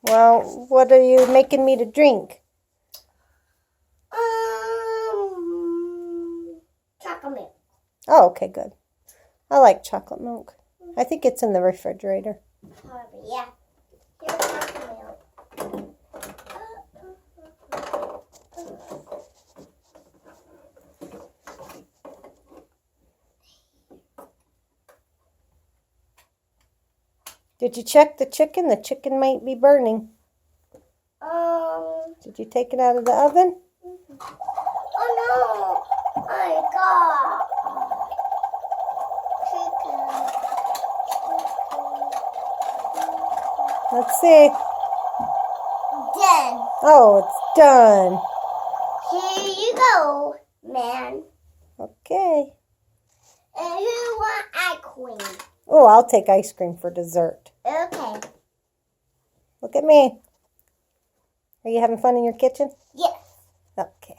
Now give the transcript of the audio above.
Well, what are you making me to drink? Chocolate milk. Oh, okay, good. I like chocolate milk. I think it's in the refrigerator. Probably, yeah. Here's chocolate milk. Did you check the chicken? The chicken might be burning. Um. Did you take it out of the oven? Oh no! I got chicken. Let's see. Done. Oh, it's done. Here you go, man. Okay. And who want ice cream? Oh, I'll take ice cream for dessert. Okay. Look at me. Are you having fun in your kitchen? Yes. Okay.